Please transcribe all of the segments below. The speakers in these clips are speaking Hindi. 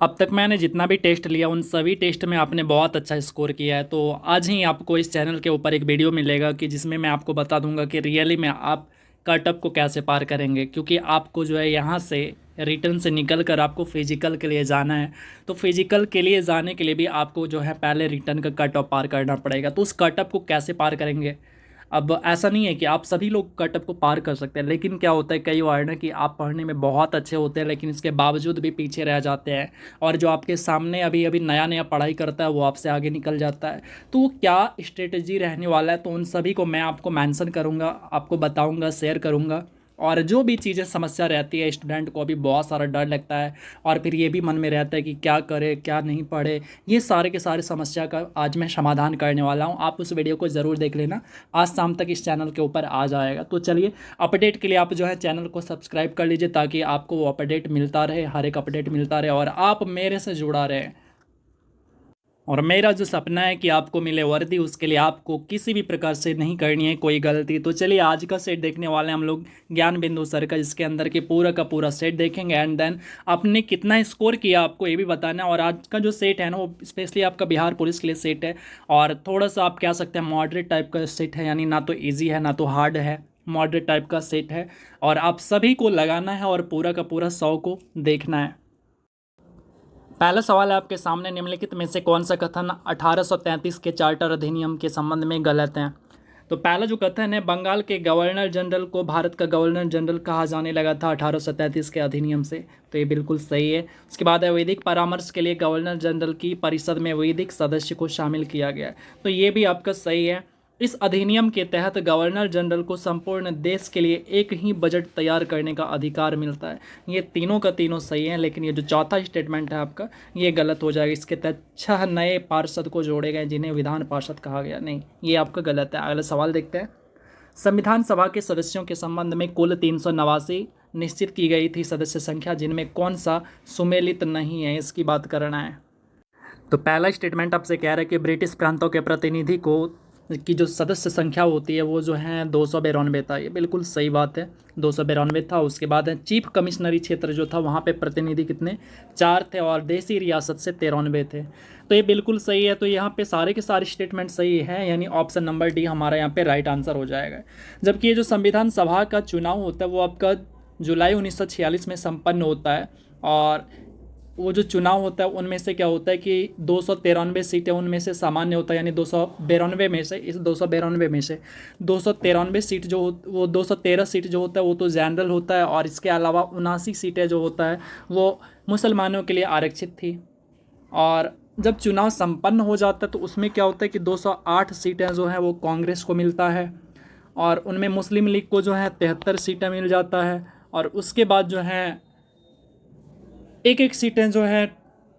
अब तक मैंने जितना भी टेस्ट लिया उन सभी टेस्ट में आपने बहुत अच्छा स्कोर किया है। तो आज ही आपको इस चैनल के ऊपर एक वीडियो मिलेगा कि जिसमें मैं आपको बता दूंगा कि रियली में आप कटअप को कैसे पार करेंगे, क्योंकि आपको जो है यहाँ से रिटर्न से निकल कर आपको फिजिकल के लिए जाना है। तो फिजिकल के लिए जाने के लिए भी आपको जो है पहले रिटर्न का कटअप पार करना पड़ेगा। तो उस कटअप को कैसे पार करेंगे? अब ऐसा नहीं है कि आप सभी लोग कटअप को पार कर सकते हैं, लेकिन क्या होता है कई बार ना कि आप पढ़ने में बहुत अच्छे होते हैं लेकिन इसके बावजूद भी पीछे रह जाते हैं, और जो आपके सामने अभी अभी नया नया पढ़ाई करता है वो आपसे आगे निकल जाता है। तो वो क्या स्ट्रेटजी रहने वाला है, तो उन सभी को मैं आपको मेंशन करूँगा, आपको बताऊँगा, शेयर करूँगा। और जो भी चीज़ें समस्या रहती है, स्टूडेंट को अभी बहुत सारा डर लगता है और फिर ये भी मन में रहता है कि क्या करे क्या नहीं पढ़े, ये सारे के सारे समस्या का आज मैं समाधान करने वाला हूँ। आप उस वीडियो को ज़रूर देख लेना, आज शाम तक इस चैनल के ऊपर आ जाएगा। तो चलिए, अपडेट के लिए आप जो है चैनल को सब्सक्राइब कर लीजिए ताकि आपको वो अपडेट मिलता रहे, हर एक अपडेट मिलता रहे और आप मेरे से जुड़ा रहे। और मेरा जो सपना है कि आपको मिले वर्दी, उसके लिए आपको किसी भी प्रकार से नहीं करनी है कोई गलती। तो चलिए, आज का सेट देखने वाले हैं हम लोग ज्ञान बिंदु सर का, जिसके अंदर के पूरा का पूरा सेट देखेंगे एंड देन आपने कितना स्कोर किया आपको ये भी बताना है। और आज का जो सेट है ना वो स्पेशली आपका बिहार पुलिस के लिए सेट है, और थोड़ा सा आप कह सकते हैं मॉडरेट टाइप का सेट है, यानी ना तो ईजी है ना तो हार्ड है, मॉडरेट टाइप का सेट है। और आप सभी को लगाना है और पूरा का पूरा 100 को देखना है। पहला सवाल है आपके सामने, निम्नलिखित में से कौन सा कथन 1833 के चार्टर अधिनियम के संबंध में गलत है? तो पहला जो कथन है, बंगाल के गवर्नर जनरल को भारत का गवर्नर जनरल कहा जाने लगा था 1833 के अधिनियम से, तो ये बिल्कुल सही है। उसके बाद है, वैदिक परामर्श के लिए गवर्नर जनरल की परिषद में वैदिक सदस्य को शामिल किया गया, तो ये भी आपका सही है। इस अधिनियम के तहत गवर्नर जनरल को संपूर्ण देश के लिए एक ही बजट तैयार करने का अधिकार मिलता है। ये तीनों का तीनों सही है, लेकिन ये जो चौथा स्टेटमेंट है आपका ये गलत हो जाएगा। इसके तहत 6 नए पार्षद को जोड़े गए जिन्हें विधान पार्षद कहा गया, नहीं, ये आपका गलत है। अगला सवाल देखते हैं। संविधान सभा के सदस्यों के संबंध में कुल 389 निश्चित की गई थी सदस्य संख्या, जिनमें कौन सा सुमेलित नहीं है, इसकी बात करना है। तो पहला स्टेटमेंट आपसे कह रहा है कि ब्रिटिश प्रांतों के प्रतिनिधि को की जो सदस्य संख्या होती है वो जो है 292 था, ये बिल्कुल सही बात है, 292 था। उसके बाद है, चीफ कमिश्नरी क्षेत्र जो था वहाँ पे प्रतिनिधि कितने, 4 थे, और देसी रियासत से 93 थे, तो ये बिल्कुल सही है। तो यहाँ पे सारे के सारे स्टेटमेंट सही है, यानी ऑप्शन नंबर डी हमारा यहाँ पे राइट आंसर हो जाएगा। जबकि ये जो संविधान सभा का चुनाव होता है वो आपका जुलाई 1946 में संपन्न होता है, और वो जो चुनाव होता है उनमें से क्या होता है कि 293 सीटें उनमें से सामान्य होता है, यानी 292 में से, इस 292 में से 293 सीट जो वो 213 सीट जो होता है वो तो जनरल होता है, और इसके अलावा 79 सीटें जो होता है वो मुसलमानों के लिए आरक्षित थी। और जब चुनाव संपन्न हो जाता है तो उसमें क्या होता है कि 208 सीटें जो हैं वो कांग्रेस को मिलता है, और उनमें मुस्लिम लीग को जो है 73 सीटें मिल जाता है, और उसके बाद जो है एक एक सीटें जो है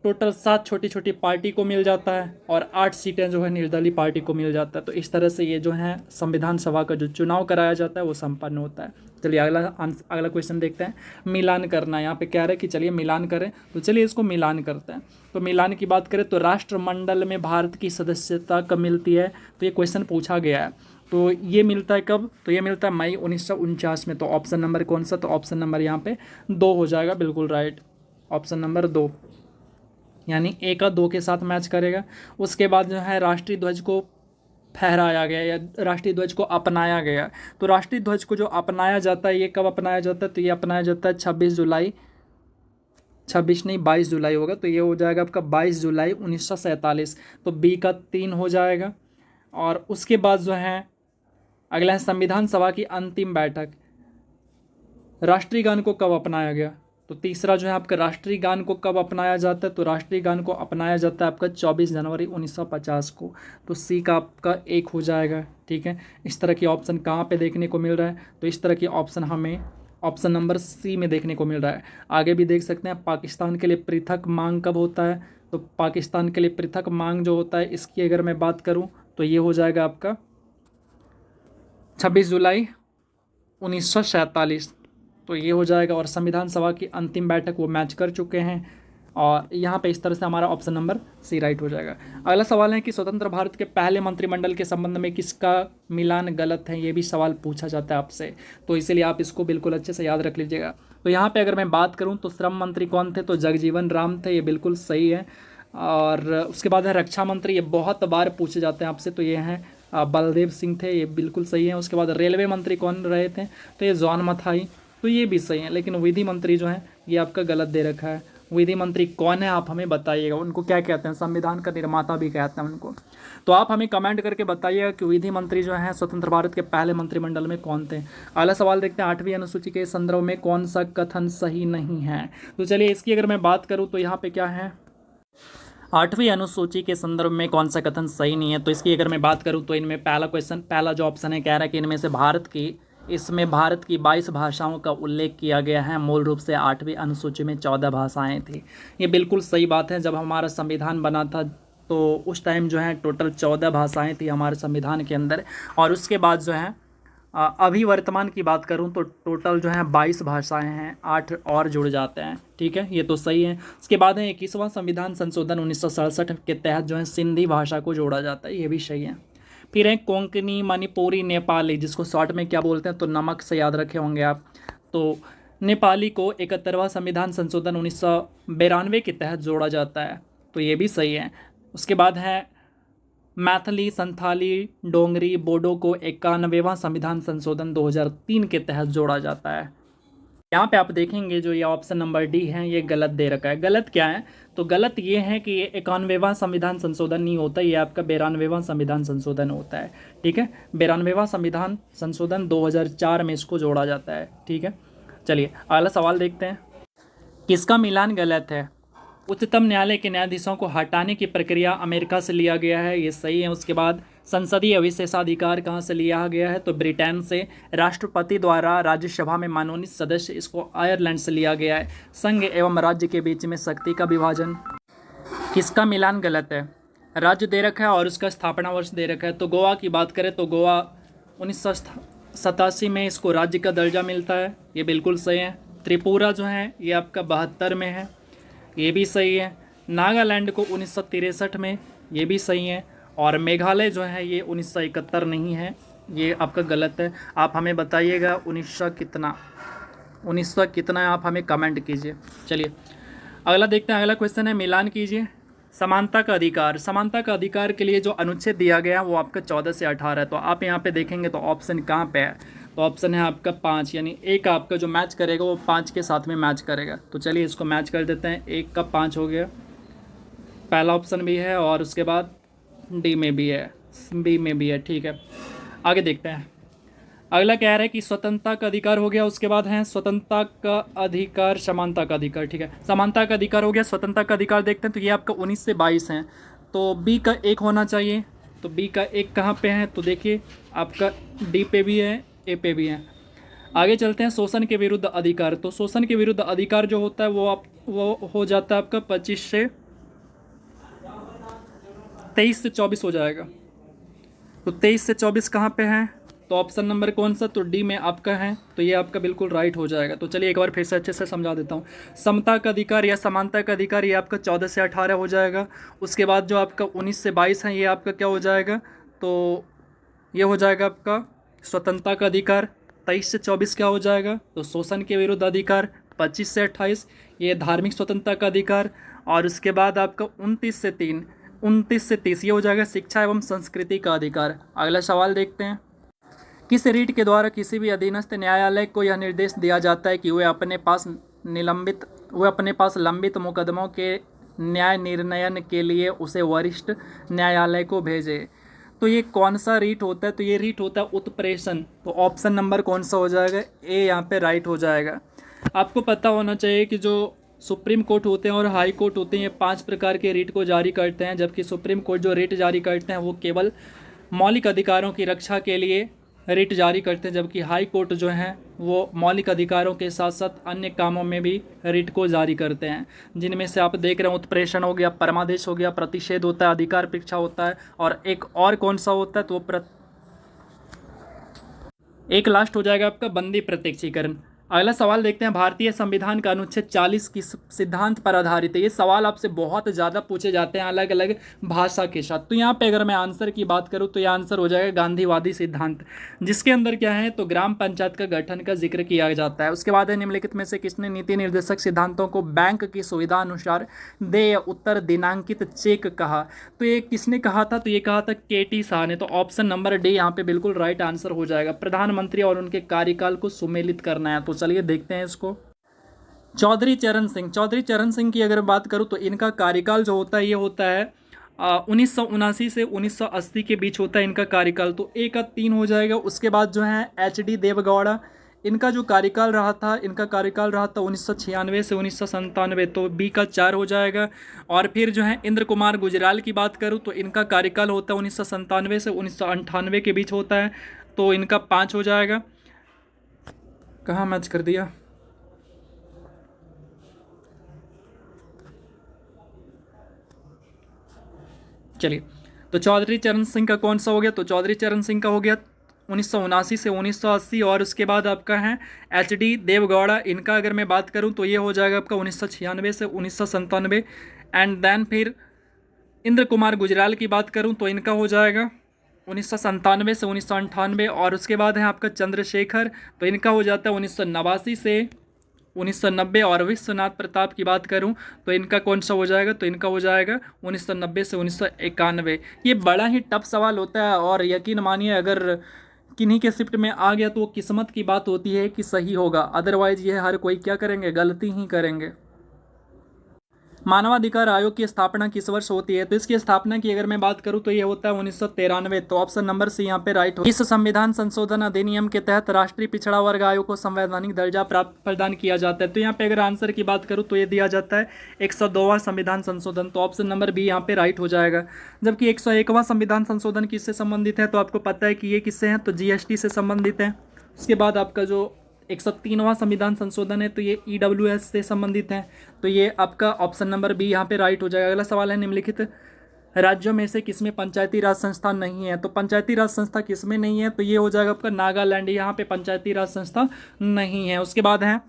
टोटल 7 छोटी छोटी पार्टी को मिल जाता है, और 8 सीटें जो है निर्दलीय पार्टी को मिल जाता है। तो इस तरह से ये जो है संविधान सभा का जो चुनाव कराया जाता है वो संपन्न होता है। चलिए अगला क्वेश्चन देखते हैं। मिलान करना, यहाँ पे कह रहे हैं कि चलिए मिलान करें, तो चलिए इसको मिलान करते हैं। तो मिलान की बात करें तो राष्ट्रमंडल में भारत की सदस्यता कब मिलती है, तो ये क्वेश्चन पूछा गया है। तो ये मिलता है कब, तो ये मिलता है मई 1949 में। तो ऑप्शन नंबर कौन सा, तो ऑप्शन नंबर यहाँ पे 2 हो जाएगा, बिल्कुल राइट, ऑप्शन नंबर 2, यानी ए का 2 के साथ मैच करेगा। उसके बाद जो है राष्ट्रीय ध्वज को फहराया गया या राष्ट्रीय ध्वज को अपनाया गया। तो राष्ट्रीय ध्वज को जो अपनाया जाता है ये कब अपनाया जाता है, तो ये अपनाया जाता है 26 जुलाई, 26 नहीं 22 जुलाई होगा, तो ये हो जाएगा आपका 22 जुलाई 1947। तो बी का 3 हो जाएगा। और उसके बाद जो है अगला है संविधान सभा की अंतिम बैठक, राष्ट्रीय गान को कब अपनाया गया। तो तीसरा जो है आपका राष्ट्रीय गान को कब अपनाया जाता है, तो राष्ट्रीय गान को अपनाया जाता है आपका 24 जनवरी 1950 को। तो सी का आपका 1 हो जाएगा, ठीक है। इस तरह की ऑप्शन कहाँ पे देखने को मिल रहा है, तो इस तरह की ऑप्शन हमें ऑप्शन नंबर सी में देखने को मिल रहा है। आगे भी देख सकते हैं, पाकिस्तान के लिए पृथक मांग कब होता है, तो पाकिस्तान के लिए पृथक मांग जो होता है इसकी अगर मैं बात करूँ तो ये हो जाएगा आपका 26 जुलाई 1947, तो ये हो जाएगा। और संविधान सभा की अंतिम बैठक वो मैच कर चुके हैं, और यहाँ पे इस तरह से हमारा ऑप्शन नंबर सी राइट हो जाएगा। अगला सवाल है कि स्वतंत्र भारत के पहले मंत्रिमंडल के संबंध में किसका मिलान गलत है, ये भी सवाल पूछा जाता है आपसे, तो इसीलिए आप इसको बिल्कुल अच्छे से याद रख लीजिएगा। तो यहाँ पे अगर मैं बात करूँ तो श्रम मंत्री कौन थे, तो जगजीवन राम थे, ये बिल्कुल सही है। और उसके बाद है रक्षा मंत्री, ये बहुत बार पूछे जाते हैं आपसे, तो ये हैं बलदेव सिंह थे, ये बिल्कुल सही है। उसके बाद रेलवे मंत्री कौन रहे थे, तो ये जॉन मथाई, तो ये भी सही है। लेकिन विधि मंत्री जो है ये आपका गलत दे रखा है। विधि मंत्री कौन है आप हमें बताइएगा, उनको क्या कहते हैं, संविधान का निर्माता भी कहते हैं उनको। तो आप हमें कमेंट करके बताइएगा कि विधि मंत्री जो है स्वतंत्र भारत के पहले मंत्रिमंडल में कौन थे। अगला सवाल देखते हैं, 8वीं अनुसूची के संदर्भ में कौन सा कथन सही नहीं है। तो चलिए इसकी अगर मैं बात करूँ तो यहाँ पे क्या है, 8वीं अनुसूची के संदर्भ में कौन सा कथन सही नहीं है। तो इसकी अगर मैं बात करूँ तो इनमें पहला क्वेश्चन, पहला जो ऑप्शन है, कह रहा है कि इसमें भारत की 22 भाषाओं का उल्लेख किया गया है। मूल रूप से 8वीं अनुसूची में 14 भाषाएं थी। ये बिल्कुल सही बात है। जब हमारा संविधान बना था तो उस टाइम जो है टोटल 14 भाषाएं थी हमारे संविधान के अंदर। और उसके बाद जो है अभी वर्तमान की बात करूं तो टोटल जो है 22 भाषाएं हैं, 8 और जुड़ जाते हैं। ठीक है, ये तो सही है। उसके बाद है 21वां संविधान संशोधन 1967 के तहत जो है सिंधी भाषा को जोड़ा जाता है, ये भी सही है। फिर है कोंकणी, मणिपुरी, नेपाली, जिसको शॉर्ट में क्या बोलते हैं, तो नमक से याद रखे होंगे आप। तो नेपाली को 71वां संविधान संशोधन 1992 के तहत जोड़ा जाता है, तो ये भी सही है। उसके बाद है मैथिली, संथाली, डोंगरी, बोडो को 91वां संविधान संशोधन 2003 के तहत जोड़ा जाता है। यहाँ पे आप देखेंगे जो ये ऑप्शन नंबर डी है ये गलत दे रखा है। गलत क्या है, तो गलत ये है कि ये 91वां संविधान संशोधन नहीं होता, ये आपका 92वां संविधान संशोधन होता है। ठीक है, 92वां संविधान संशोधन 2004 में इसको जोड़ा जाता है। ठीक है, चलिए अगला सवाल देखते हैं, किसका मिलान गलत है। उच्चतम न्यायालय के न्यायाधीशों को हटाने की प्रक्रिया अमेरिका से लिया गया है, ये सही है। उसके बाद संसदीय विशेषाधिकार कहाँ से लिया गया है, तो ब्रिटेन से। राष्ट्रपति द्वारा राज्यसभा में मनोनीत सदस्य, इसको आयरलैंड से लिया गया है। संघ एवं राज्य के बीच में शक्ति का विभाजन, किसका मिलान गलत है। राज्य दे रखा है और उसका स्थापना वर्ष दे रखा है। तो गोवा की बात करें तो गोवा 1987 में इसको राज्य का दर्जा मिलता है, ये बिल्कुल सही है। त्रिपुरा जो है ये आपका 72 में है, ये भी सही है। नागालैंड को 1963 में, ये भी सही है। और मेघालय जो है ये 1971 नहीं है, ये आपका गलत है। आप हमें बताइएगा 1900 कितना है, आप हमें कमेंट कीजिए। चलिए अगला देखते हैं, अगला क्वेश्चन है, मिलान कीजिए। समानता का अधिकार, समानता का अधिकार के लिए जो अनुच्छेद दिया गया है वो आपका 14 से 18 है। तो आप यहाँ पे देखेंगे तो ऑप्शन कहाँ पे है, तो ऑप्शन है आपका 5, यानी एक आपका जो मैच करेगा वो 5 के साथ में मैच करेगा। तो चलिए इसको मैच कर देते हैं, 1 का 5 हो गया, पहला ऑप्शन भी है और उसके बाद डी में भी है, बी में भी है। ठीक है, आगे देखते हैं। अगला कह रहा है कि स्वतंत्रता का अधिकार हो गया, उसके बाद है स्वतंत्रता का अधिकार, समानता का अधिकार। ठीक है, समानता का अधिकार हो गया, स्वतंत्रता का अधिकार देखते हैं। तो ये आपका 19 से 22 है, तो बी का 1 होना चाहिए। तो बी का 1 कहाँ पे है, तो देखिए आपका डी पे भी है, ए पे भी है। आगे चलते हैं, शोषण के विरुद्ध अधिकार। तो शोषण के विरुद्ध अधिकार जो होता है वो हो जाता है आपका 23 से 24 हो जाएगा। तो 23 से 24 कहाँ पे है, तो ऑप्शन नंबर कौन सा, तो डी में आपका है। तो ये आपका बिल्कुल राइट हो जाएगा। तो चलिए एक बार फिर से अच्छे से समझा देता हूँ। समता का अधिकार या समानता का अधिकार ये आपका 14 से 18 हो जाएगा। उसके बाद जो आपका 19 से 22 है ये आपका क्या हो जाएगा, तो ये हो जाएगा आपका स्वतंत्रता का अधिकार। 23 से 24 क्या हो जाएगा, तो शोषण के विरुद्ध अधिकार। 25 से 28 ये धार्मिक स्वतंत्रता का अधिकार। और उसके बाद आपका 29 से 30 ये हो जाएगा शिक्षा एवं संस्कृति का अधिकार। अगला सवाल देखते हैं, किस रीट के द्वारा किसी भी अधीनस्थ न्यायालय को यह निर्देश दिया जाता है कि वे अपने पास लंबित मुकदमों के न्याय निर्णयन के लिए उसे वरिष्ठ न्यायालय को भेजे। तो ये कौन सा रीट होता है, तो ये रीट होता है उत्प्रेषण। तो ऑप्शन नंबर कौन सा हो जाएगा, ए यहाँ पे राइट हो जाएगा। आपको पता होना चाहिए कि जो सुप्रीम कोर्ट होते हैं और हाई कोर्ट होते हैं ये 5 प्रकार के रीट को जारी करते हैं, जबकि सुप्रीम कोर्ट जो रीट जारी करते हैं वो केवल मौलिक अधिकारों की रक्षा के लिए रीट जारी करते हैं, जबकि हाई कोर्ट जो है वो मौलिक अधिकारों के साथ साथ अन्य कामों में भी रीट को जारी करते हैं, जिनमें से आप देख रहे हैं उत्प्रेषण हो गया, परमादेश हो गया, प्रतिषेध होता है, अधिकार परीक्षा होता है, और एक और कौन सा होता है, तो एक लास्ट हो जाएगा आपका बंदी प्रत्यक्षीकरण। अगला सवाल देखते हैं, भारतीय संविधान का अनुच्छेद 40 किस सिद्धांत पर आधारित है। ये सवाल आपसे बहुत ज़्यादा पूछे जाते हैं अलग अलग भाषा के साथ। तो यहाँ पे अगर मैं आंसर की बात करूँ तो ये आंसर हो जाएगा गांधीवादी सिद्धांत, जिसके अंदर क्या है तो ग्राम पंचायत का गठन का जिक्र किया जाता है। उसके बाद है, निम्नलिखित में से किसने नीति निर्देशक सिद्धांतों को बैंक की सुविधा अनुसार देय उत्तर दिनांकित चेक कहा। तो ये किसने कहा था, तो ये कहा था KT शाह ने। तो ऑप्शन नंबर डी यहाँ पे बिल्कुल राइट आंसर हो जाएगा। प्रधानमंत्री और उनके कार्यकाल को सुमेलित करना है। तो चलिए देखते हैं इसको। चौधरी चरण सिंह, चौधरी चरण सिंह की अगर बात करूँ तो इनका कार्यकाल जो होता है ये होता है 1979 से 1980 के बीच होता है इनका कार्यकाल। तो ए का 3 हो जाएगा। उसके बाद जो है HD देवगौड़ा, इनका जो कार्यकाल रहा था, इनका कार्यकाल रहा था 1996 से 1997। तो बी का 4 हो जाएगा। और फिर जो है इंद्र कुमार गुजराल की बात करूँ तो इनका कार्यकाल होता है 1997 से 1998 के बीच होता है। तो इनका 5 हो जाएगा। कहाँ मैच कर दिया। चलिए, तो चौधरी चरण सिंह का कौन सा हो गया, तो चौधरी चरण सिंह का हो गया 1979 से 1980। और उसके बाद आपका है HD देवगौड़ा, इनका अगर मैं बात करूं तो ये हो जाएगा आपका 1996 से 1997। एंड देन फिर इंद्र कुमार गुजराल की बात करूं तो इनका हो जाएगा 1997 से 1998। और उसके बाद है आपका चंद्रशेखर, तो इनका हो जाता है 1989 से 1990। और विश्वनाथ प्रताप की बात करूं तो इनका कौन सा हो जाएगा, तो इनका हो जाएगा 1990 से 1991। ये बड़ा ही टफ सवाल होता है और यकीन मानिए अगर किन्हीं के शिफ्ट में आ गया तो वो किस्मत की बात होती है कि सही होगा, अदरवाइज ये हर कोई क्या करेंगे, गलती ही करेंगे। मानवाधिकार आयोग की स्थापना किस वर्ष होती है, तो इसकी स्थापना की अगर मैं बात करूं तो ये होता है 1993। तो ऑप्शन नंबर सी यहाँ पे राइट हो। इस संविधान संशोधन अधिनियम के तहत राष्ट्रीय पिछड़ा वर्ग आयोग को संवैधानिक दर्जा प्राप्त प्रदान किया जाता है। तो यहाँ पे अगर आंसर की बात करूँ तो ये दिया जाता है 102वां संविधान संशोधन। तो ऑप्शन नंबर बी यहाँ पे राइट हो जाएगा। जबकि 101वां संविधान संशोधन किससे संबंधित है, तो आपको पता है कि ये किससे है, तो GST से संबंधित है। उसके बाद आपका जो 103वां संविधान संशोधन है तो ये EWS से संबंधित है। तो ये आपका ऑप्शन नंबर बी यहाँ पे राइट हो जाएगा। अगला सवाल है, निम्नलिखित राज्यों में से किसमें पंचायती राज संस्था नहीं है। तो पंचायती राज संस्था किसमें नहीं है, तो ये हो जाएगा आपका नागालैंड, यहाँ पे पंचायती राज संस्था नहीं है। उसके बाद है,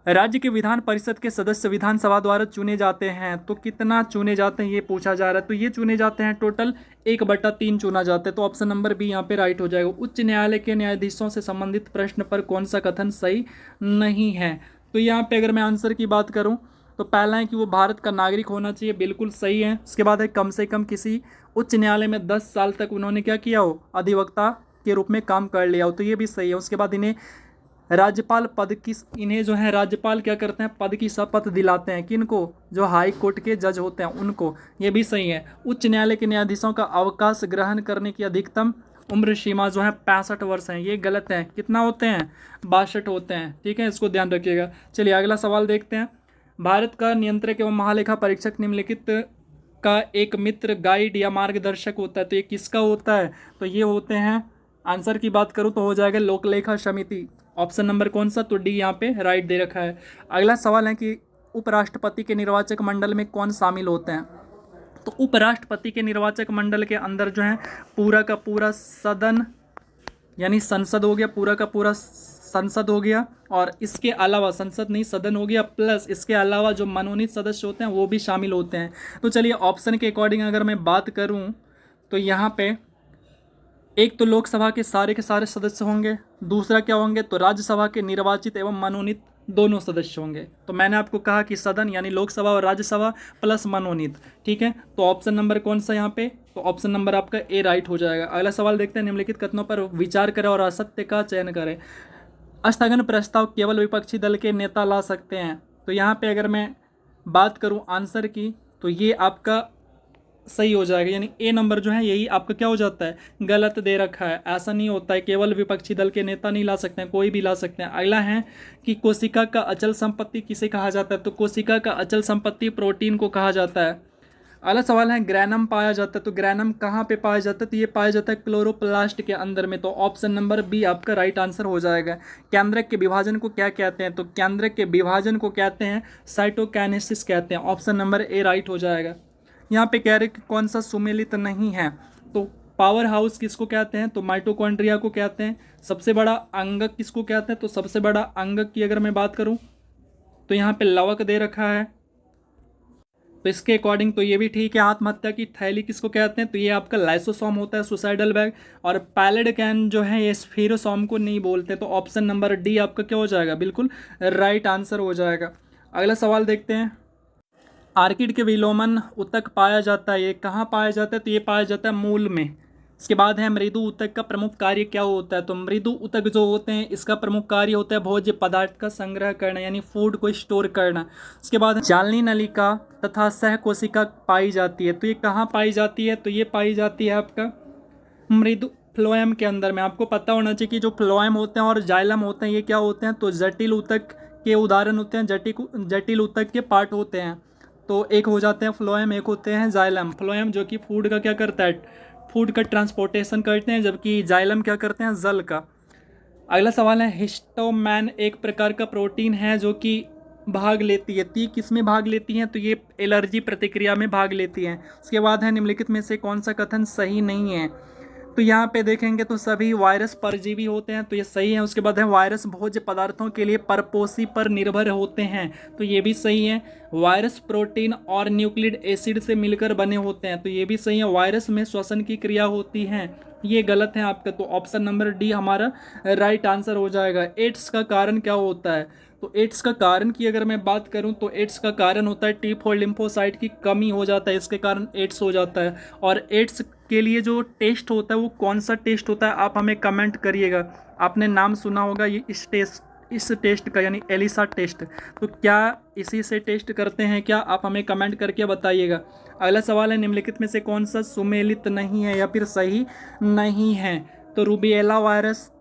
राज्य के विधान परिषद के सदस्य विधानसभा द्वारा चुने जाते हैं। तो कितना चुने जाते हैं ये पूछा जा रहा है। तो ये चुने जाते हैं टोटल 1/3 चुना जाता है। तो ऑप्शन नंबर बी यहाँ पे राइट हो जाएगा। उच्च न्यायालय के न्यायाधीशों से संबंधित प्रश्न पर कौन सा कथन सही नहीं है। तो यहाँ पे अगर मैं आंसर की बात करूँ तो पहला है कि वो भारत का नागरिक होना चाहिए, बिल्कुल सही है। उसके बाद है कम से कम किसी उच्च न्यायालय में 10 साल तक उन्होंने क्या किया हो, अधिवक्ता के रूप में काम कर लिया हो, तो ये भी सही है। उसके बाद इन्हें राज्यपाल पद की, इन्हें जो है राज्यपाल क्या करते हैं, पद की शपथ दिलाते हैं, किनको, जो हाई कोर्ट के जज होते हैं उनको, ये भी सही है। उच्च न्यायालय के न्यायाधीशों का अवकाश ग्रहण करने की अधिकतम उम्र सीमा जो है 65 वर्ष है, ये गलत है। कितना होते हैं, 62 होते हैं। ठीक है, इसको ध्यान रखिएगा। चलिए अगला सवाल देखते हैं। भारत का नियंत्रक एवं महालेखा परीक्षक निम्नलिखित का एक मित्र, गाइड या मार्गदर्शक होता है। तो ये किसका होता है, तो ये होते हैं, आंसर की बात करूँ तो हो जाएगा लोकलेखा समिति। ऑप्शन नंबर कौन सा, तो डी यहाँ पे राइट दे रखा है। अगला सवाल है कि उपराष्ट्रपति के निर्वाचक मंडल में कौन शामिल होते हैं। तो उपराष्ट्रपति के निर्वाचक मंडल के अंदर जो है पूरा का पूरा सदन यानी संसद हो गया, पूरा का पूरा संसद हो गया, और इसके अलावा संसद नहीं सदन हो गया, प्लस इसके अलावा जो मनोनीत सदस्य होते हैं वो भी शामिल होते हैं। तो चलिए ऑप्शन के अकॉर्डिंग अगर मैं बात करूँ तो यहाँ पे एक तो लोकसभा के सारे सदस्य होंगे, दूसरा क्या होंगे, तो राज्यसभा के निर्वाचित एवं मनोनीत दोनों सदस्य होंगे। तो मैंने आपको कहा कि सदन यानी लोकसभा और राज्यसभा प्लस मनोनीत। ठीक है, तो ऑप्शन नंबर कौन सा यहाँ पे, तो ऑप्शन नंबर आपका ए राइट हो जाएगा। अगला सवाल देखते हैं, निम्नलिखित कथनों पर विचार करें और असत्य का चयन करें। स्थगन प्रस्ताव केवल विपक्षी दल के नेता ला सकते हैं। तो यहाँ पे अगर मैं बात करूँ आंसर की तो ये आपका सही हो जाएगा, यानी ए नंबर जो है यही आपका क्या हो जाता है, गलत दे रखा है। ऐसा नहीं होता है, केवल विपक्षी दल के नेता नहीं ला सकते हैं, कोई भी ला सकते हैं। अगला है कि कोशिका का अचल संपत्ति किसे कहा जाता है। तो कोशिका का अचल संपत्ति प्रोटीन को कहा जाता है। अगला सवाल है, ग्रैनम पाया जाता है। तो ग्रैनम कहाँ पे पाया जाता है, तो ये पाया जाता है क्लोरोप्लास्ट के अंदर में। तो ऑप्शन नंबर बी आपका राइट आंसर हो जाएगा। केंद्रक के विभाजन को क्या कहते हैं, तो केंद्रक के विभाजन को कहते हैं साइटोकाइनेसिस कहते हैं। ऑप्शन नंबर ए राइट हो जाएगा। यहाँ पे कह रहे कि कौन सा सुमेलित नहीं है, तो पावर हाउस किसको कहते हैं? तो माइटोकॉन्ड्रिया को कहते हैं। सबसे बड़ा अंगक किसको कहते हैं? तो सबसे बड़ा अंगक की अगर मैं बात करूं तो यहाँ पे लवक दे रखा है, तो इसके अकॉर्डिंग तो ये भी ठीक है। आत्महत्या की थैली किसको कहते हैं? तो ये आपका लाइसोसोम होता है, सुसाइडल बैग। और पैलेड कैन जो है ये स्फीरोसोम को नहीं बोलते। तो ऑप्शन नंबर डी आपका क्या हो जाएगा? बिल्कुल राइट आंसर हो जाएगा। अगला सवाल देखते हैं। आर्किड के विलोमन ऊतक पाया जाता है, ये कहाँ पाया जाता है? तो ये पाया जाता है मूल में। इसके बाद है मृदु ऊतक का प्रमुख कार्य क्या होता है? तो मृदु ऊतक जो होते हैं इसका प्रमुख कार्य होता है भोज्य पदार्थ का संग्रह करना, यानी फूड को स्टोर करना। इसके बाद जालनी नलिका तथा सहकोशिका पाई जाती है, तो ये कहाँ पाई जाती है? तो ये पाई जाती है आपका मृदु फ्लोएम के अंदर में। आपको पता होना चाहिए कि जो फ्लोएम होते हैं और जाइलम होते हैं ये क्या होते हैं? तो जटिल ऊतक के उदाहरण होते हैं, जटिल ऊतक के पार्ट होते हैं। तो एक हो जाते हैं फ्लोएम, एक होते हैं जाइलम। फ्लोएम जो कि फूड का क्या करता है? फूड का ट्रांसपोर्टेशन करते हैं, जबकि जाइलम क्या करते हैं? जल का। अगला सवाल है हिस्टोमैन एक प्रकार का प्रोटीन है जो कि भाग लेती है, ती किस में भाग लेती हैं? तो ये एलर्जी प्रतिक्रिया में भाग लेती हैं। उसके बाद है निम्नलिखित में से कौन सा कथन सही नहीं है? तो यहाँ पे देखेंगे तो सभी वायरस परजीवी होते हैं, तो ये सही है। उसके बाद है वायरस भोज्य पदार्थों के लिए परपोषी पर निर्भर होते हैं, तो ये भी सही है। वायरस प्रोटीन और न्यूक्लिक एसिड से मिलकर बने होते हैं, तो ये भी सही है। वायरस में श्वसन की क्रिया होती है, ये गलत है आपका। तो ऑप्शन नंबर डी हमारा राइट आंसर हो जाएगा। एड्स का कारण क्या होता है? तो एड्स का कारण की अगर मैं बात करूं तो एड्स का कारण होता है T4 लिम्फोसाइट की कमी हो जाता है, इसके कारण एड्स हो जाता है। और एड्स के लिए जो टेस्ट होता है वो कौन सा टेस्ट होता है? आप हमें कमेंट करिएगा। आपने नाम सुना होगा ये इस टेस्ट का, यानी एलिसा टेस्ट। तो क्या इसी से टेस्ट करते हैं क्या? आप हमें कमेंट करके बताइएगा। अगला सवाल है निम्नलिखित में से कौन सा सुमेलित नहीं है या फिर सही नहीं है? तो रूबिएला वायरस,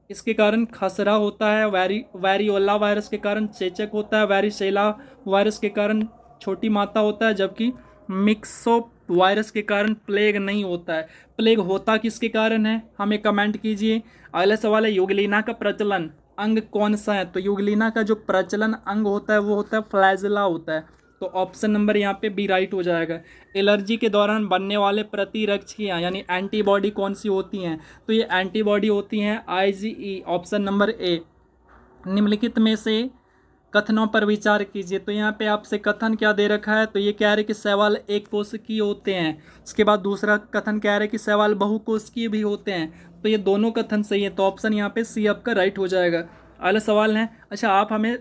इसके कारण खसरा होता है। वेरियोला वायरस के कारण चेचक होता है। वेरिसेला वायरस के कारण छोटी माता होता है, जबकि मिक्सो वायरस के कारण प्लेग नहीं होता है। प्लेग होता किसके कारण है? हमें कमेंट कीजिए। अगला सवाल है यूग्लिना का प्रचलन अंग कौन सा है? तो यूग्लिना का जो प्रचलन अंग होता है वो होता है फ्लैजिला होता है। तो ऑप्शन नंबर यहाँ पे बी राइट हो जाएगा। एलर्जी के दौरान बनने वाले प्रतिरक्षियाँ यानी एंटीबॉडी कौन सी होती हैं? तो ये एंटीबॉडी होती हैं IgE, ऑप्शन नंबर ए। निम्नलिखित में से कथनों पर विचार कीजिए। तो यहाँ पे आपसे कथन क्या दे रखा है? तो ये कह रहे कि शैवाल एक कोशिकीय होते हैं। उसके बाद दूसरा कथन कह रहे कि शैवाल बहुकोशिकीय भी होते हैं। तो ये दोनों कथन सही है, तो ऑप्शन यहाँ पे सी आपका राइट हो जाएगा। अगला सवाल है, अच्छा आप हमें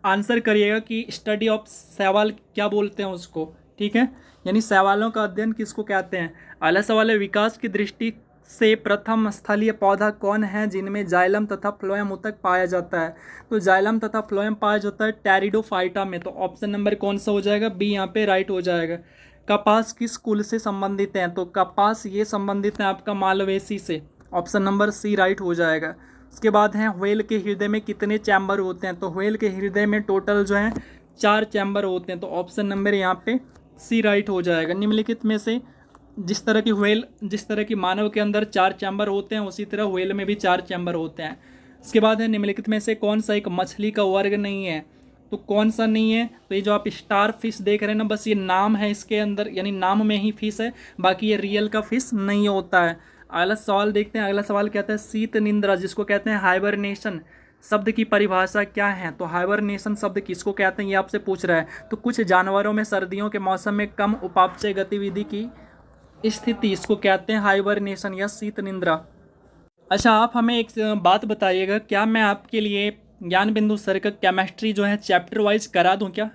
आंसर करिएगा कि स्टडी ऑफ शैवाल क्या बोलते हैं उसको, ठीक है? यानी शैवालों का अध्ययन किसको कहते हैं? अगला सवाल है विकास की दृष्टि से प्रथम स्थलीय पौधा कौन है जिनमें जाइलम तथा फ्लोएम ऊतक पाया जाता है? तो जाइलम तथा फ्लोएम पाया जाता है टेरिडोफाइटा में। तो ऑप्शन नंबर कौन सा हो जाएगा? बी यहाँ पे राइट हो जाएगा। कपास किस कुल से संबंधित हैं? तो कपास ये संबंधित है आपका मालवेसी से, ऑप्शन नंबर सी राइट हो जाएगा। उसके बाद है व्हेल के हृदय में कितने चैम्बर होते हैं? तो व्हेल के हृदय में टोटल जो है 4 चैम्बर होते हैं, तो ऑप्शन नंबर यहाँ पे सी राइट हो जाएगा। निम्नलिखित में से जिस तरह की मानव के अंदर 4 चैम्बर होते हैं उसी तरह व्हेल में भी 4 चैम्बर होते हैं। इसके बाद है निम्नलिखित में से कौन सा एक मछली का वर्ग नहीं है? तो कौन सा नहीं है? तो ये जो आप स्टार फिश देख रहे हैं ना, बस ये नाम है इसके अंदर, यानी नाम में ही फिश है, बाकी ये रियल का फिश नहीं होता है। अगला सवाल देखते हैं। अगला सवाल कहता है शीत निंद्रा जिसको कहते हैं हाइबरनेशन शब्द की परिभाषा क्या है? तो हाइबरनेशन शब्द किसको कहते हैं ये आपसे पूछ रहा है। तो कुछ जानवरों में सर्दियों के मौसम में कम उपापचय गतिविधि की स्थिति, इसको कहते हैं हाइबरनेशन या शीत निंद्रा। अच्छा आप हमें एक बात बताइएगा, क्या मैं आपके लिए ज्ञान बिंदु सर का केमिस्ट्री जो है चैप्टर वाइज करा दूं क्या?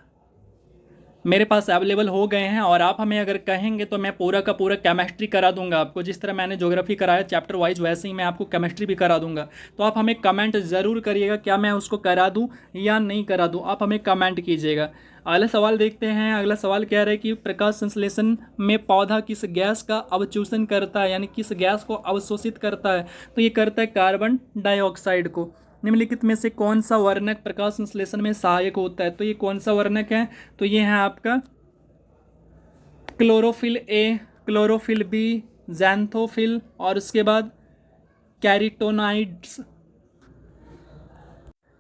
मेरे पास अवेलेबल हो गए हैं, और आप हमें अगर कहेंगे तो मैं पूरा का पूरा केमिस्ट्री करा दूंगा आपको। जिस तरह मैंने ज्योग्राफी कराया चैप्टर वाइज, वैसे ही मैं आपको केमिस्ट्री भी करा दूंगा। तो आप हमें कमेंट ज़रूर करिएगा क्या मैं उसको करा दूं या नहीं करा दूं, आप हमें कमेंट कीजिएगा। अगला सवाल देखते हैं। अगला सवाल कह रहा है कि प्रकाश संश्लेषण में पौधा किस गैस का अवशोषण करता है, यानी किस गैस को अवशोषित करता है? तो ये करता है कार्बन डाइऑक्साइड को। निम्नलिखित में से कौन सा वर्णक प्रकाश संश्लेषण में सहायक होता है? तो ये कौन सा वर्णक है? तो ये है आपका chlorophyll A, chlorophyll B, xanthophyll और उसके बाद कैरिटोनाइड्स।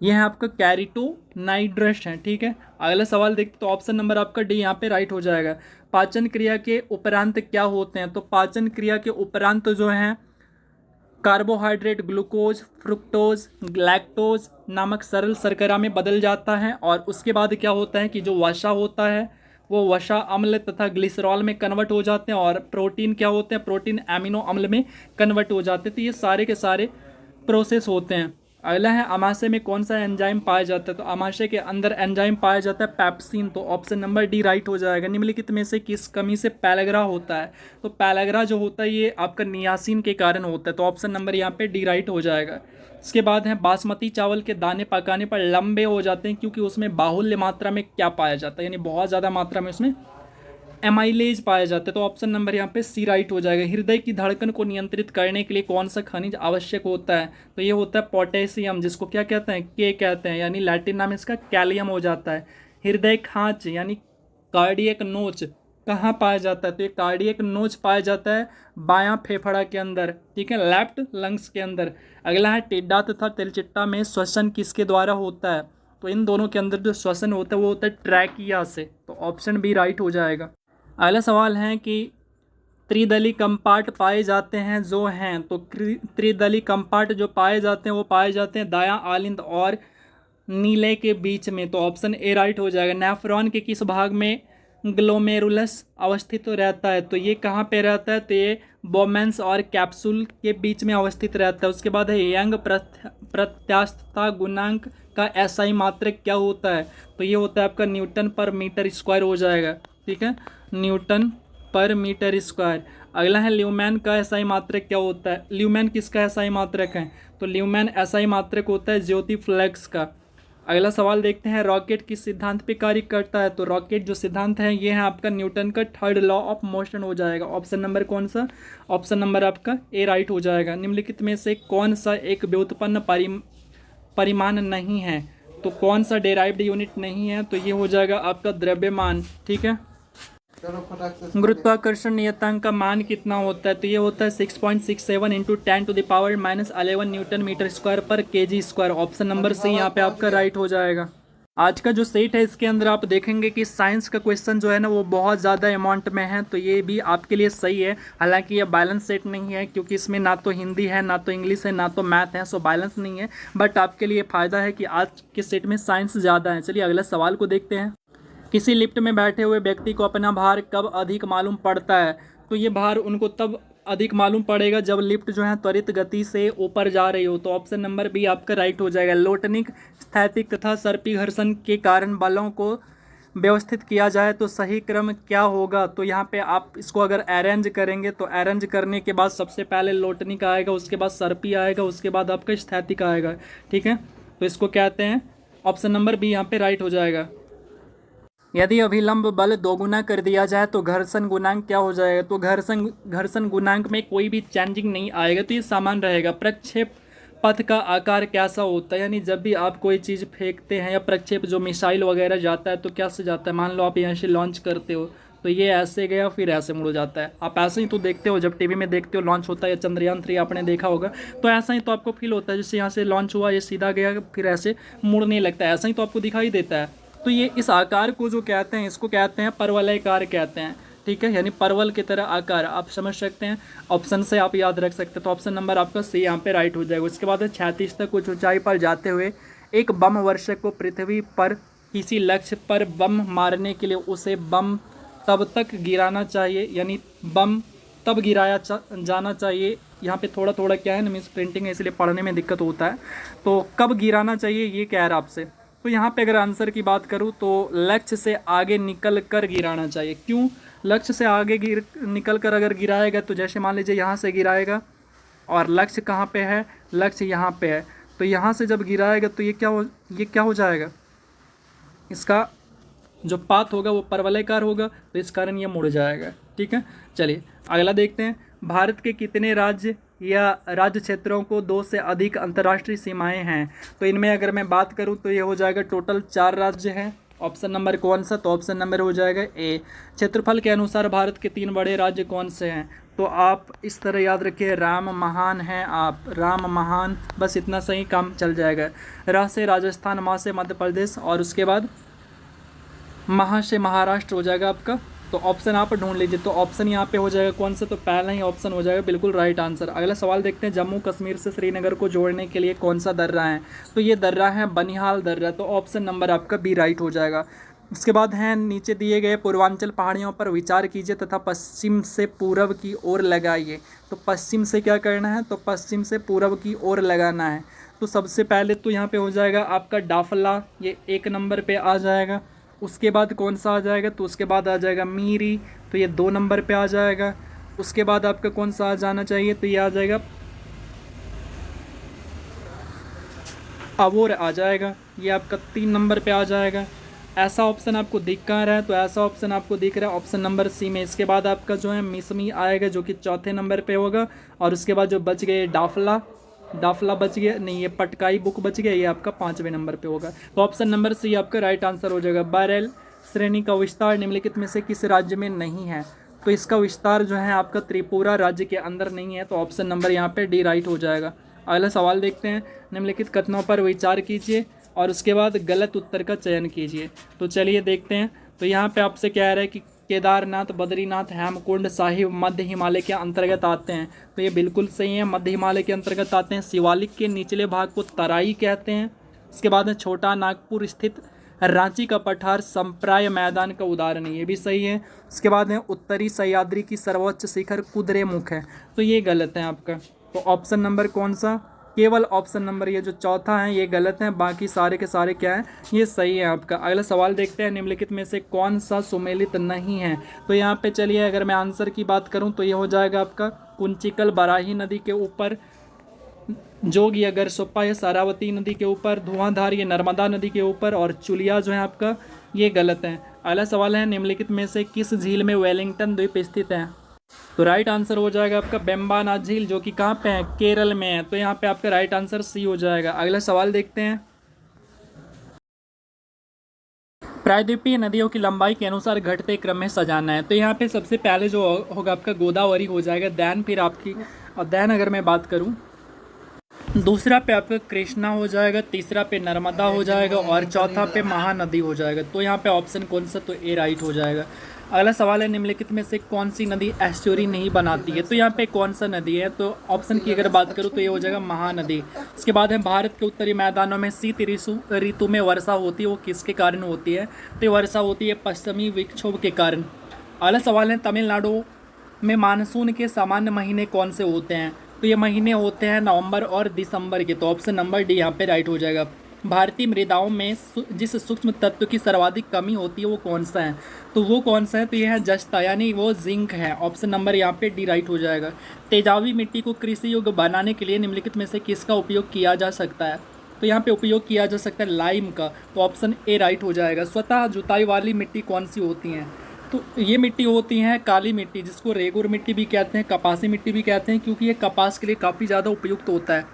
ये है आपका कैरिटोनाइड्रस है, ठीक है। अगला सवाल देखते तो ऑप्शन नंबर आपका डी यहाँ पे राइट हो जाएगा। पाचन क्रिया के उपरांत क्या होते हैं, तो पाचन क्रिया के उपरांत जो है कार्बोहाइड्रेट ग्लूकोज, फ्रुक्टोज, लैक्टोज नामक सरल शर्करा में बदल जाता है, और उसके बाद क्या होता है कि जो वसा होता है वो वसा अम्ल तथा ग्लिसरॉल में कन्वर्ट हो जाते हैं, और प्रोटीन क्या होते हैं, प्रोटीन एमिनो अम्ल में कन्वर्ट हो जाते हैं। तो ये सारे के सारे प्रोसेस होते हैं। अगला है अमाशय में कौन सा एंजाइम पाया जाता है, तो अमाशय के अंदर एंजाइम पाया जाता है पेप्सिन, तो ऑप्शन नंबर डी राइट हो जाएगा। निम्नलिखित में से किस कमी से पैलेग्रा होता है, तो पैलेग्रा जो होता है ये आपका नियासिन के कारण होता है, तो ऑप्शन नंबर यहाँ पे डी राइट हो जाएगा। इसके बाद है बासमती चावल के दाने पकाने पर लंबे हो जाते हैं क्योंकि उसमें बाहुल्य मात्रा में क्या पाया जाता है, यानी बहुत ज़्यादा मात्रा में उसमें एमाइलेज पाया जाता है, तो ऑप्शन नंबर यहाँ पे सी राइट हो जाएगा। हृदय की धड़कन को नियंत्रित करने के लिए कौन सा खनिज आवश्यक होता है, तो ये होता है पोटेशियम, जिसको क्या कहते हैं, के कहते हैं, यानी लैटिन नाम इसका कैलियम हो जाता है। हृदय खांच यानी कार्डियक नोच कहाँ पाया जाता है, तो ये कार्डियक नोच पाया जाता है बायां फेफड़ा के अंदर, ठीक है, लेफ्ट लंग्स के अंदर। अगला है टिड्डा तथा तिलचिट्टा में श्वसन किसके द्वारा होता है, तो इन दोनों के अंदर जो श्वसन होता है वो होता है ट्रैकिया से, तो ऑप्शन बी राइट हो जाएगा। अगला सवाल है कि त्रिदली कंपार्ट पाए जाते हैं जो हैं, तो त्रिदली कंपार्ट जो पाए जाते हैं वो पाए जाते हैं दायां आलिंद और नीले के बीच में, तो ऑप्शन ए राइट हो जाएगा। नेफ्रॉन के किस भाग में ग्लोमेरुलस अवस्थित रहता है, तो ये कहाँ पे रहता है, तो ये बोमेंस और कैप्सूल के बीच में अवस्थित रहता है। उसके बाद है यंग प्रत्यास्थता गुणांक का एसआई मात्रक क्या होता है, तो ये होता है आपका न्यूटन पर मीटर स्क्वायर हो जाएगा, ठीक है, न्यूटन पर मीटर स्क्वायर। अगला है ल्यूमैन का एसआई मात्रक क्या होता है, ल्यूमैन किसका एसआई मात्रक है, तो ल्यूमैन एसआई मात्रक होता है ज्योति फ्लैक्स का। अगला सवाल देखते हैं रॉकेट किस सिद्धांत पे कार्य करता है, तो रॉकेट जो सिद्धांत है ये है आपका न्यूटन का थर्ड लॉ ऑफ मोशन हो जाएगा। ऑप्शन नंबर कौन सा, ऑप्शन नंबर आपका ए राइट हो जाएगा। निम्नलिखित में से कौन सा एक व्युत्पन्न परिमाण नहीं है, तो कौन सा डेराइव्ड यूनिट नहीं है, तो ये हो जाएगा आपका द्रव्यमान, ठीक है। गुरुत्वाकर्षण नियतांक का मान कितना होता है, तो ये होता है 6.67 इंटू 10⁻⁻11 न्यूटन मीटर स्क्वायर पर KG square. Option number C यहाँ पे आपका राइट हो जाएगा। आज का जो सेट है इसके अंदर आप देखेंगे कि साइंस का क्वेश्चन जो है ना वो बहुत ज़्यादा अमाउंट में है, तो ये भी आपके लिए सही है। हालांकि ये बैलेंस सेट नहीं है क्योंकि इसमें ना तो हिंदी है, ना तो इंग्लिश है, ना तो मैथ है, सो बैलेंस नहीं है, बट आपके लिए फ़ायदा है कि आज के सेट में साइंस ज़्यादा है। चलिए अगले सवाल को देखते हैं। किसी लिफ्ट में बैठे हुए व्यक्ति को अपना भार कब अधिक मालूम पड़ता है, तो ये भार उनको तब अधिक मालूम पड़ेगा जब लिफ्ट जो है त्वरित गति से ऊपर जा रही हो, तो ऑप्शन नंबर बी आपका राइट हो जाएगा। लोटनिक, स्थैतिक तथा सर्पी घर्षण के कारण बलों को व्यवस्थित किया जाए तो सही क्रम क्या होगा, तो यहाँ पे आप इसको अगर अरेंज करेंगे तो अरेंज करने के बाद सबसे पहले लोटनिक आएगा, उसके बाद सर्पी आएगा, उसके बाद आपका स्थैतिक आएगा, ठीक है। तो इसको कहते हैं ऑप्शन नंबर बी यहाँ पे राइट हो जाएगा। यदि अभिलंब बल दोगुना कर दिया जाए तो घर्षण गुणांक क्या हो जाएगा, तो घर्षण गुणांक में कोई भी चेंजिंग नहीं आएगा, तो ये समान रहेगा। प्रक्षेप पथ का आकार कैसा होता है, यानी जब भी आप कोई चीज़ फेंकते हैं या प्रक्षेप जो मिसाइल वगैरह जाता है तो कैसे जाता है, मान लो आप यहाँ से लॉन्च करते हो तो ये ऐसे गया फिर ऐसे मुड़ जाता है। आप ऐसे ही तो देखते हो जब टीवी में देखते हो लॉन्च होता है, या चंद्रयान 3 आपने देखा होगा, तो ऐसा ही तो आपको फील होता है जैसे यहाँ से लॉन्च हुआ, ये सीधा गया फिर ऐसे मुड़ने लगता है, ऐसा ही तो आपको दिखाई देता है। तो ये इस आकार को जो कहते हैं इसको कहते हैं परवलयाकार कहते हैं, ठीक है, यानी परवल की तरह आकार आप समझ सकते हैं। ऑप्शन से आप याद रख सकते हैं, तो ऑप्शन नंबर आपका सी यहाँ पे राइट हो जाएगा। उसके बाद 36 तक कुछ ऊंचाई पर जाते हुए एक बम वर्षक को पृथ्वी पर किसी लक्ष्य पर बम मारने के लिए उसे बम तब तक गिराना चाहिए, यानी बम तब गिराया जाना चाहिए। यहाँ पे थोड़ा थोड़ा क्या है ना, मिस प्रिंटिंग है इसलिए पढ़ने में दिक्कत होता है, तो कब गिराना चाहिए ये कह रहा आपसे। तो यहाँ पे अगर आंसर की बात करूँ तो लक्ष्य से आगे निकल कर गिराना चाहिए। क्यों, लक्ष्य से आगे निकल कर अगर गिराएगा तो जैसे मान लीजिए यहाँ से गिराएगा और लक्ष्य कहाँ पे है, लक्ष्य यहाँ पे है, तो यहाँ से जब गिराएगा तो ये क्या हो जाएगा, इसका जो पाथ होगा वो परवलयकार होगा, तो इस कारण ये मुड़ जाएगा, ठीक है। चलिए अगला देखते हैं। भारत के कितने राज्य या राज्य क्षेत्रों को 2 से अधिक अंतर्राष्ट्रीय सीमाएं हैं, तो इनमें अगर मैं बात करूं तो ये हो जाएगा टोटल 4 राज्य हैं ऑप्शन नंबर कौन सा? तो ऑप्शन नंबर हो जाएगा ए। क्षेत्रफल के अनुसार भारत के 3 बड़े राज्य कौन से हैं? तो आप इस तरह याद रखिए, राम महान हैं आप, राम महान, बस इतना सही काम चल जाएगा। र से राजस्थान, मा से मध्य प्रदेश और उसके बाद महा से महाराष्ट्र हो जाएगा आपका। तो ऑप्शन आप ढूंढ लीजिए। तो ऑप्शन यहाँ पे हो जाएगा कौन सा? तो पहला ही ऑप्शन हो जाएगा बिल्कुल राइट आंसर। अगला सवाल देखते हैं, जम्मू कश्मीर से श्रीनगर को जोड़ने के लिए कौन सा दर्रा है? तो ये दर्रा है बनिहाल दर्रा। तो ऑप्शन नंबर आपका बी राइट हो जाएगा। उसके बाद हैं नीचे दिए गए पूर्वांचल पहाड़ियों पर विचार कीजिए तथा पश्चिम से पूरब की ओर लगाइए। तो पश्चिम से क्या करना है? तो पश्चिम से पूरब की ओर लगाना है। तो सबसे पहले तो यहाँ पे हो जाएगा आपका डाफला, ये 1 नंबर पे आ जाएगा। उसके बाद कौन सा आ जाएगा? तो उसके बाद आ जाएगा मीरी, तो ये 2 नंबर पे आ जाएगा। उसके बाद आपका कौन सा आ जाना चाहिए? तो ये आ जाएगा अबोर आ जाएगा, ये आपका 3 नंबर पे आ जाएगा। ऐसा ऑप्शन आपको दिख कहाँ रहा है? तो ऐसा ऑप्शन आपको दिख रहा है ऑप्शन नंबर सी में। इसके बाद आपका जो है मिसमी आएगा जो कि 4थे नंबर पे होगा। और उसके बाद जो बच गए डाफला, डाफला बच गया नहीं, ये पटकाई बुक बच गया, ये आपका 5वें नंबर पे होगा। तो ऑप्शन नंबर सी आपका राइट आंसर हो जाएगा। बैरेल श्रेणी का विस्तार निम्नलिखित में से किस राज्य में नहीं है? तो इसका विस्तार जो है आपका त्रिपुरा राज्य के अंदर नहीं है। तो ऑप्शन नंबर यहाँ पे डी राइट हो जाएगा। अगला सवाल देखते हैं, निम्नलिखित कथनों पर विचार कीजिए और उसके बाद गलत उत्तर का चयन कीजिए। तो चलिए देखते हैं। तो यहाँ पे आपसे कह रहा है कि केदारनाथ, बद्रीनाथ, हेमकुंड साहिब मध्य हिमालय के अंतर्गत आते हैं। तो ये बिल्कुल सही है, मध्य हिमालय के अंतर्गत आते हैं। शिवालिक के निचले भाग को तराई कहते हैं। उसके बाद है छोटा नागपुर स्थित रांची का पठार संप्राय मैदान का उदाहरण है, ये भी सही है। उसके बाद है उत्तरी सह्याद्री की सर्वोच्च शिखर कुद्रेमुख है। तो ये गलत है आपका। तो ऑप्शन नंबर कौन सा? केवल ऑप्शन नंबर ये जो चौथा है ये गलत है, बाकी सारे के सारे क्या है? ये सही है आपका। अगला सवाल देखते हैं, निम्नलिखित में से कौन सा सुमेलित नहीं है? तो यहाँ पे चलिए अगर मैं आंसर की बात करूँ तो ये हो जाएगा आपका कुंचिकल बराही नदी के ऊपर, जोग ये गरसोप्पा ये सारावती नदी के ऊपर, धुआंधार ये नर्मदा नदी के ऊपर और चुलिया जो है आपका ये गलत है। अगला सवाल है, निम्नलिखित में से किस झील में वेलिंगटन द्वीप स्थित है? तो राइट आंसर हो जाएगा आपका बेम्बानाथ झील, जो कि कहाँ पे है? केरल में है। तो यहाँ पे आपका राइट आंसर सी हो जाएगा। अगला सवाल देखते हैं, प्रायद्वीपीय नदियों की लंबाई के अनुसार घटते क्रम में सजाना है। तो यहाँ पे सबसे पहले जो होगा आपका गोदावरी हो जाएगा, दैन फिर आपकी, और दैन अगर मैं बात करूँ दूसरा पे आपका कृष्णा हो जाएगा, तीसरा पे नर्मदा हो जाएगा और चौथा पे महानदी हो जाएगा। तो यहाँ पे ऑप्शन कौन सा? तो ए राइट हो जाएगा। अगला सवाल है, निम्नलिखित में से कौन सी नदी एस्चुरी नहीं बनाती है? तो यहाँ पे कौन सा नदी है? तो ऑप्शन की अगर बात करूँ तो ये हो जाएगा महानदी। उसके बाद है, भारत के उत्तरी मैदानों में शीत ऋतु में वर्षा होती है, वो किसके कारण होती है? तो ये वर्षा होती है पश्चिमी विक्षोभ के कारण। अगला सवाल है, तमिलनाडु में मानसून के सामान्य महीने कौन से होते हैं? तो ये महीने होते हैं नवंबर और दिसंबर के। तो ऑप्शन नंबर डी यहाँ पे राइट हो जाएगा। भारतीय मृदाओं में जिस सूक्ष्म तत्व की सर्वाधिक कमी होती है वो कौन सा है? तो वो कौन सा है? तो यह है जस्ता, यानी वो जिंक है। ऑप्शन नंबर यहाँ पे डी राइट हो जाएगा। तेजाबी मिट्टी को कृषि योग्य बनाने के लिए निम्नलिखित में से किसका उपयोग किया जा सकता है? तो यहाँ पे उपयोग किया जा सकता है लाइम का। तो ऑप्शन ए राइट हो जाएगा। स्वतः जुताई वाली मिट्टी कौन सी होती हैं? तो ये मिट्टी होती है काली मिट्टी, जिसको रेगुर मिट्टी भी कहते हैं, कपासी मिट्टी भी कहते हैं, क्योंकि ये कपास के लिए काफ़ी ज़्यादा उपयुक्त होता है।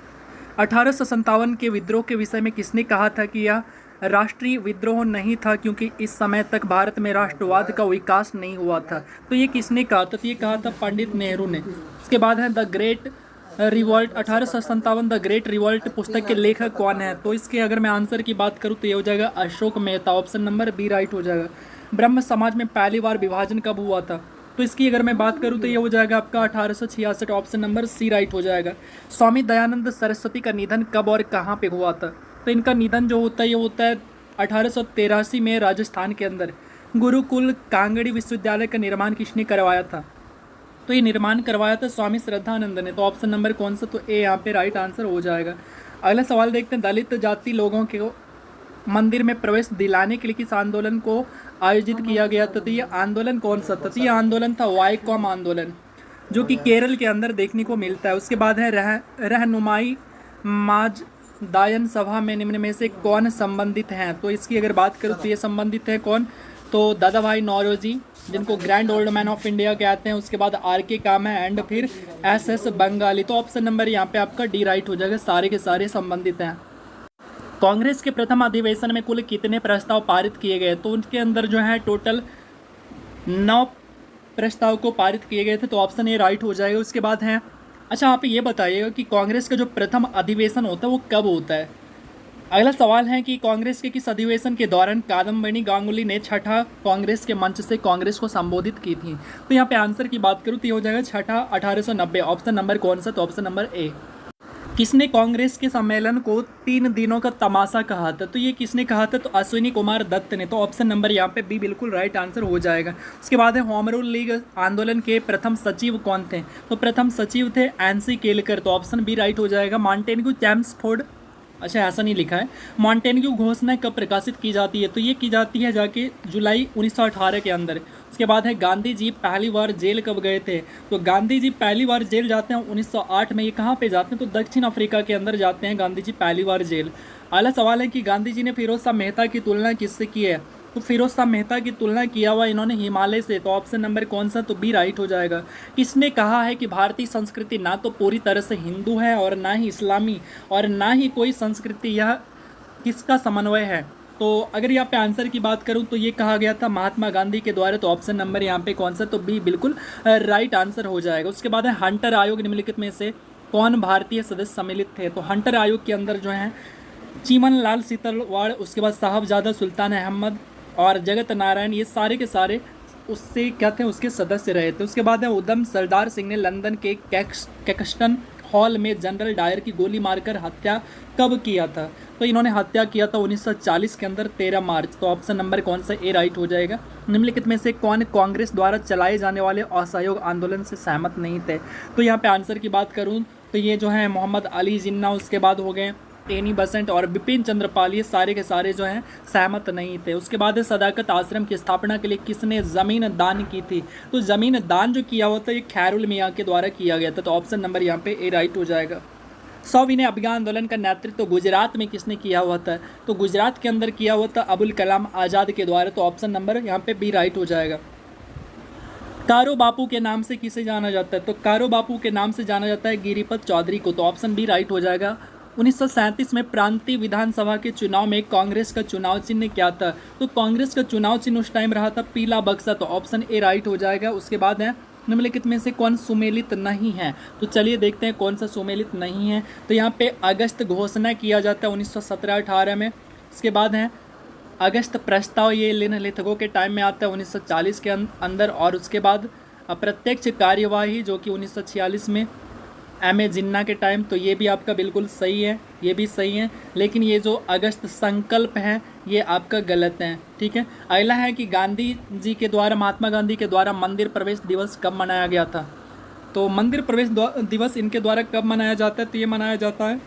1857 के विद्रोह के विषय में किसने कहा था कि यह राष्ट्रीय विद्रोह नहीं था, क्योंकि इस समय तक भारत में राष्ट्रवाद का विकास नहीं हुआ था? तो ये किसने कहा था? तो ये कहा था पंडित नेहरू ने। उसके बाद है the great revolt, 1857 the great revolt पुस्तक के लेखक कौन है? तो इसके अगर मैं आंसर की बात करूँ तो ये हो जाएगा Ashok Mehta. Option number B right हो जाएगा। ब्रह्म समाज में पहली बार विभाजन कब हुआ था? तो इसकी अगर मैं बात करूँ तो ये हो जाएगा आपका 1866। ऑप्शन नंबर सी राइट हो जाएगा। स्वामी दयानंद सरस्वती का निधन कब और कहाँ पे हुआ था? तो इनका निधन जो होता है ये होता है 1883 में राजस्थान के अंदर। गुरुकुल कांगड़ी विश्वविद्यालय का निर्माण किसने करवाया था? तो ये निर्माण करवाया था स्वामी श्रद्धानंद ने। तो ऑप्शन नंबर कौन सा? तो ए यहाँ पे राइट आंसर हो जाएगा। अगला सवाल देखते हैं, दलित जाति लोगों के मंदिर में प्रवेश दिलाने के लिए किस आंदोलन को आयोजित किया गया था? तो ये आंदोलन कौन सा था? तो ये आंदोलन था वाईकॉम आंदोलन, जो कि केरल के अंदर देखने को मिलता है। उसके बाद है रहनुमाई माज दायन सभा में निम्न में से कौन संबंधित हैं? तो इसकी अगर बात करूँ तो ये संबंधित है कौन? तो दादा भाई नौरोजी, जिनको grand old man of India कहते हैं। उसके बाद आर के काम है एंड फिर एस एस बंगाली। तो ऑप्शन नंबर यहाँ पे आपका डी राइट हो जाएगा, सारे के सारे संबंधित हैं। कांग्रेस के प्रथम अधिवेशन में कुल कितने प्रस्ताव पारित किए गए? तो उनके अंदर जो है टोटल 9 प्रस्ताव को पारित किए गए थे, तो ऑप्शन ए राइट हो जाएगा। उसके बाद है, अच्छा आप ये बताइएगा कि कांग्रेस का जो प्रथम अधिवेशन होता है वो कब होता है? अगला सवाल है कि कांग्रेस के किस अधिवेशन के दौरान कादम्बिनी गांगुली ने छठा कांग्रेस के मंच से कांग्रेस को संबोधित की थी? तो यहाँ पे आंसर की बात करूँ तो ये हो जाएगा छठा 1890। ऑप्शन नंबर कौन सा? तो ऑप्शन नंबर ए। किसने कांग्रेस के सम्मेलन को 3 दिनों का तमाशा कहा था? तो ये किसने कहा था? तो अश्विनी कुमार दत्त ने। तो ऑप्शन नंबर यहाँ पे बी बिल्कुल राइट आंसर हो जाएगा। उसके बाद है, होम रूल लीग आंदोलन के प्रथम सचिव कौन थे? तो प्रथम सचिव थे एनसी केलकर। तो ऑप्शन बी राइट हो जाएगा। मॉन्टेग्यू चैम्सफोर्ड, अच्छा ऐसा नहीं लिखा है। मॉन्टेग्यू घोषणा कब प्रकाशित की जाती है? तो ये की जाती है जाके जुलाई 1918 के अंदर। उसके बाद है, गांधी जी पहली बार जेल कब गए थे? तो गांधी जी पहली बार जेल जाते हैं 1908 में। ये कहाँ पे जाते हैं? तो दक्षिण अफ्रीका के अंदर जाते हैं गांधी जी पहली बार जेल। अगला सवाल है कि गांधी जी ने फिरोज शाह मेहता की तुलना किससे की है? तो फिरोज शाह मेहता की तुलना किया हुआ इन्होंने हिमालय से। तो ऑप्शन नंबर कौन सा? तो बी राइट हो जाएगा। किसने कहा है कि भारतीय संस्कृति ना तो पूरी तरह से हिंदू है और ना ही इस्लामी और ना ही कोई संस्कृति, यह किसका समन्वय है? तो अगर यहाँ पे आंसर की बात करूँ तो ये कहा गया था महात्मा गांधी के द्वारा। तो ऑप्शन नंबर यहाँ पे कौन सा? तो बी बिल्कुल राइट आंसर हो जाएगा। उसके बाद है, हंटर आयोग निम्नलिखित में से कौन भारतीय सदस्य सम्मिलित थे? तो हंटर आयोग के अंदर जो है चीमन लाल सीतलवाड़, उसके बाद साहबजादा सुल्तान अहमद और जगत नारायण, ये सारे के सारे उससे क्या थे? उसके सदस्य रहे थे। उसके बाद है, उधम सरदार सिंह ने लंदन के कैक्सटन हॉल में जनरल डायर की गोली मारकर हत्या कब किया था? तो इन्होंने हत्या किया था 1940 के अंदर 13 मार्च। तो ऑप्शन नंबर कौन सा? ए राइट हो जाएगा। निम्नलिखित में से कौन कांग्रेस द्वारा चलाए जाने वाले असहयोग आंदोलन से सहमत नहीं थे? तो यहाँ पे आंसर की बात करूँ तो ये जो है मोहम्मद अली जिन्ना, उसके बाद हो गए एनी बसंत और बिपिन चंद्र पाल, ये सारे के सारे जो हैं सहमत नहीं थे। उसके बाद सदाकत आश्रम की स्थापना के लिए किसने ज़मीन दान की थी? तो ज़मीन दान जो किया हुआ था ये खैरुल मियाँ के द्वारा किया गया था। तो ऑप्शन नंबर यहाँ पे ए राइट हो जाएगा। सविनय अभियान आंदोलन का नेतृत्व गुजरात में किसने किया हुआ था? तो गुजरात के अंदर किया हुआ था अबुल कलाम आज़ाद के द्वारा। तो ऑप्शन नंबर यहाँ पे बी राइट हो जाएगा। कारो बापू के नाम से किसे जाना जाता है? तो कारो बापू के नाम से जाना जाता है गिरिपत चौधरी को। तो ऑप्शन बी राइट हो जाएगा। 1937 में प्रांतीय विधानसभा के चुनाव में कांग्रेस का चुनाव चिन्ह क्या था? तो कांग्रेस का चुनाव चिन्ह उस टाइम रहा था पीला बक्सा। तो ऑप्शन ए राइट हो जाएगा। उसके बाद है, निम्नलिखित में से कौन सुमेलित नहीं है? तो चलिए देखते हैं कौन सा सुमेलित नहीं है। तो यहाँ पे अगस्त घोषणा किया जाता है 1917-18 में। उसके बाद है, अगस्त प्रस्ताव, ये लेखकों के टाइम में आता है 1940 के अंदर। और उसके बाद अप्रत्यक्ष कार्यवाही जो कि 1946 में एम.ए. जिन्ना के टाइम। तो ये भी आपका बिल्कुल सही है, ये भी सही है। लेकिन ये जो अगस्त संकल्प है ये आपका गलत है, ठीक है। अगला है कि गांधी जी के द्वारा, महात्मा गांधी के द्वारा मंदिर प्रवेश दिवस कब मनाया गया था? तो मंदिर प्रवेश दिवस इनके द्वारा कब मनाया जाता है? तो ये मनाया जाता है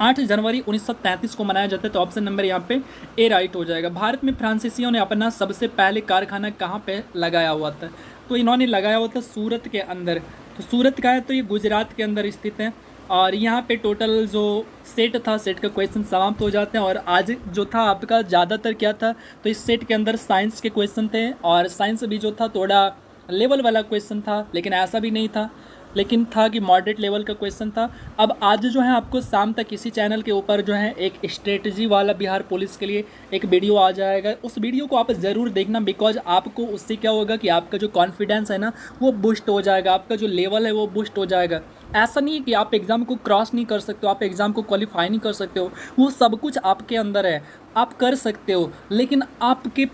8 जनवरी 1933 को मनाया जाता है। तो ऑप्शन नंबर यहाँ पे ए राइट हो जाएगा। भारत में फ्रांसीसियों ने अपना सबसे पहले कारखाना कहाँ पे लगाया हुआ था? तो इन्होंने लगाया हुआ था सूरत के अंदर। तो सूरत का है तो ये गुजरात के अंदर स्थित है। और यहाँ पे टोटल जो सेट था, सेट का क्वेश्चन समाप्त हो जाते हैं। और आज जो था आपका ज़्यादातर क्या था? तो इस सेट के अंदर साइंस के क्वेश्चन थे और साइंस भी जो था थोड़ा लेवल वाला क्वेश्चन था, लेकिन ऐसा भी नहीं था, लेकिन था कि मॉडरेट लेवल का क्वेश्चन था। अब आज जो है आपको शाम तक इसी चैनल के ऊपर जो है एक स्ट्रेटजी वाला बिहार पुलिस के लिए एक वीडियो आ जाएगा। उस वीडियो को आप ज़रूर देखना, बिकॉज आपको उससे क्या होगा कि आपका जो कॉन्फिडेंस है ना वो बूस्ट हो जाएगा, आपका जो लेवल है वो बूस्ट हो जाएगा। ऐसा नहीं है कि आप एग्ज़ाम को क्रॉस नहीं कर सकते हो, आप एग्ज़ाम को क्वालिफाई नहीं कर सकते हो, वो सब कुछ आपके अंदर है, आप कर सकते हो। लेकिन आपके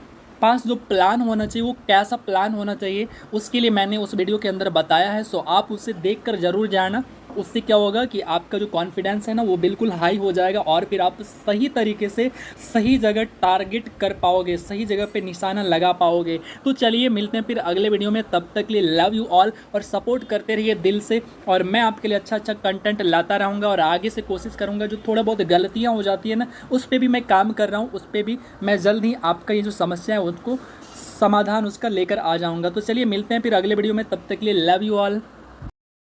पास जो प्लान होना चाहिए वो कैसा प्लान होना चाहिए, उसके लिए मैंने उस वीडियो के अंदर बताया है। सो आप उसे देखकर ज़रूर जाना। उससे क्या होगा कि आपका जो कॉन्फिडेंस है ना वो बिल्कुल हाई हो जाएगा और फिर आप सही तरीके से सही जगह टारगेट कर पाओगे, सही जगह पे निशाना लगा पाओगे। तो चलिए मिलते हैं फिर अगले वीडियो में, तब तक के लिए लव यू ऑल और सपोर्ट करते रहिए दिल से। और मैं आपके लिए अच्छा अच्छा कंटेंट लाता रहूँगा और आगे से कोशिश करूँगा जो थोड़ा बहुत गलतियाँ हो जाती है ना उस पर भी मैं काम कर रहा हूँ, उस पर भी मैं जल्द ही आपका ये जो समस्या है उसको समाधान उसका लेकर आ जाऊँगा। तो चलिए मिलते हैं फिर अगले वीडियो में, तब तक के लिए लव यू ऑल।